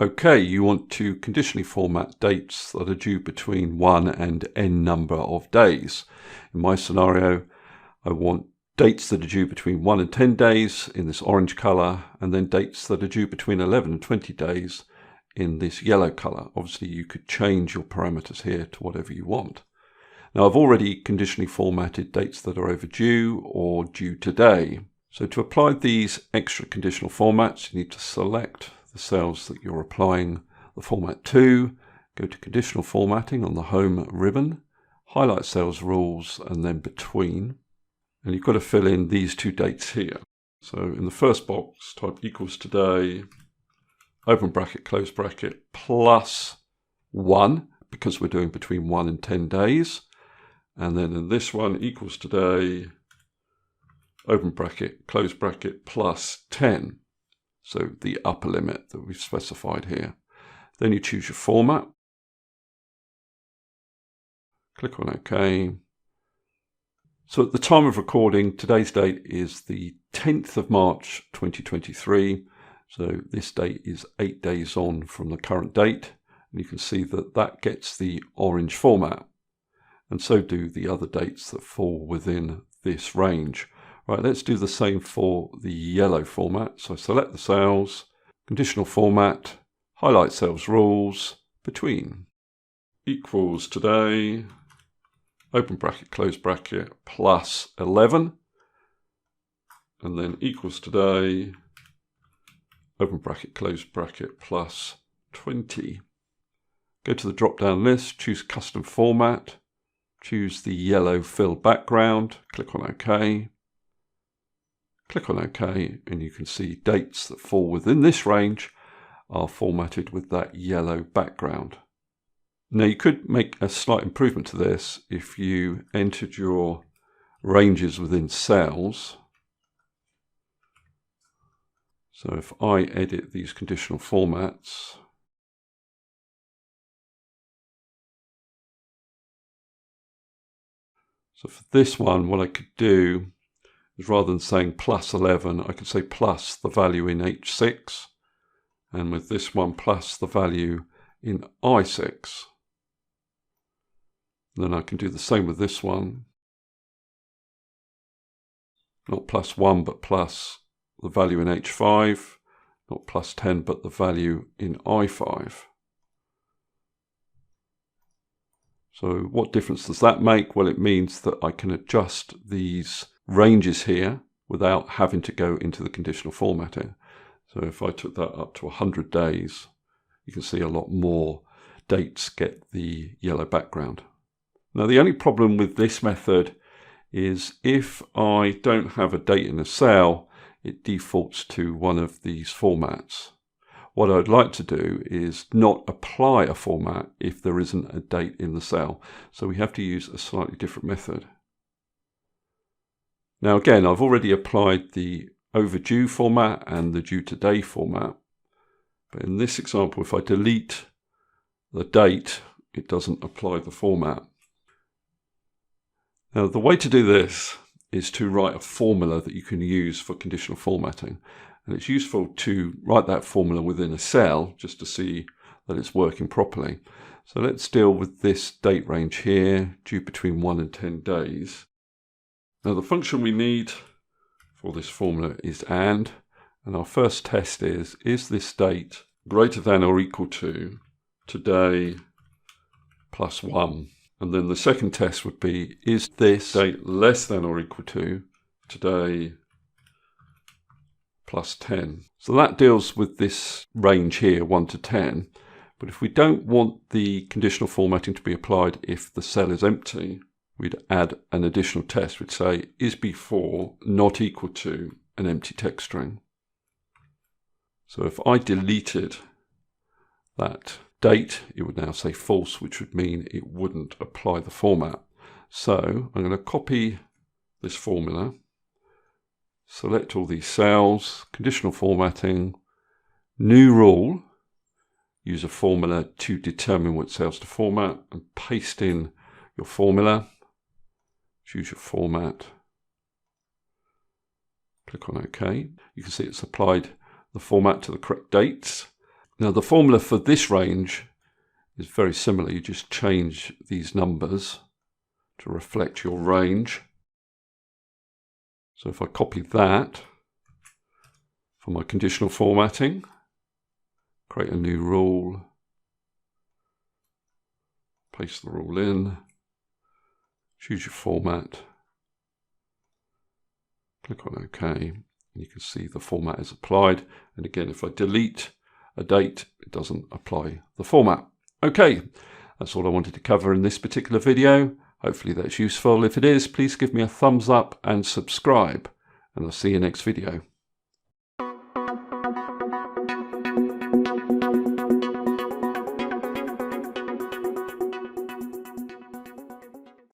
Okay, you want to conditionally format dates that are due between 1 and n number of days. In my scenario, I want dates that are due between 1 and 10 days in this orange color, and then dates that are due between 11 and 20 days in this yellow color. Obviously, you could change your parameters here to whatever you want. Now, I've already conditionally formatted dates that are overdue or due today. So to apply these extra conditional formats, you need to select the cells that you're applying the format to, go to conditional formatting on the home ribbon, highlight cells rules, and then between. And you've got to fill in these two dates here. So in the first box, type equals today, open bracket, close bracket, plus 1, because we're doing between 1 and 10 days. And then in this one, equals today, open bracket, close bracket, plus 10. So the upper limit that we've specified here. Then you choose your format. Click on OK. So at the time of recording, today's date is the 10th of March 2023. So this date is 8 days on from the current date. And you can see that that gets the orange format. And so do the other dates that fall within this range. Right, let's do the same for the yellow format. So select the cells, conditional format, highlight cells rules, between, equals today, open bracket, close bracket, plus 11, and then equals today, open bracket, close bracket, plus 20. Go to the drop-down list, choose custom format, choose the yellow fill background, click on OK. Click on OK, and you can see dates that fall within this range are formatted with that yellow background. Now you could make a slight improvement to this if you entered your ranges within cells. So if I edit these conditional formats, so for this one, what I could do is rather than saying plus 11, I could say plus the value in H6, and with this one plus the value in I6. And then I can do the same with this one, not plus 1 but plus the value in H5, not plus 10 but the value in I5. So what difference does that make? Well, it means that I can adjust these ranges here without having to go into the conditional formatting. So if I took that up to 100 days, you can see a lot more dates get the yellow background. Now the only problem with this method is if I don't have a date in a cell, it defaults to one of these formats. What I'd like to do is not apply a format if there isn't a date in the cell. So we have to use a slightly different method. Now again, I've already applied the overdue format and the due today format. But in this example, if I delete the date, it doesn't apply the format. Now the way to do this is to write a formula that you can use for conditional formatting. And it's useful to write that formula within a cell just to see that it's working properly. So let's deal with this date range here, due between 1 and 10 days. Now the function we need for this formula is and our first test is this date greater than or equal to today plus 1? And then the second test would be, is this date less than or equal to today plus 10? So that deals with this range here, 1 to 10. But if we don't want the conditional formatting to be applied if the cell is empty, we'd add an additional test. We'd say, is before not equal to an empty text string? So if I deleted that date, it would now say false, which would mean it wouldn't apply the format. So I'm going to copy this formula, select all these cells, conditional formatting, new rule, use a formula to determine what cells to format, and paste in your formula. Choose your format, click on OK. You can see it's applied the format to the correct dates. Now the formula for this range is very similar. You just change these numbers to reflect your range. So if I copy that for my conditional formatting, create a new rule, paste the rule in, choose your format, click on OK, and you can see the format is applied. And again, if I delete a date, it doesn't apply the format. Okay, that's all I wanted to cover in this particular video. Hopefully that's useful. If it is, please give me a thumbs up and subscribe, and I'll see you next video.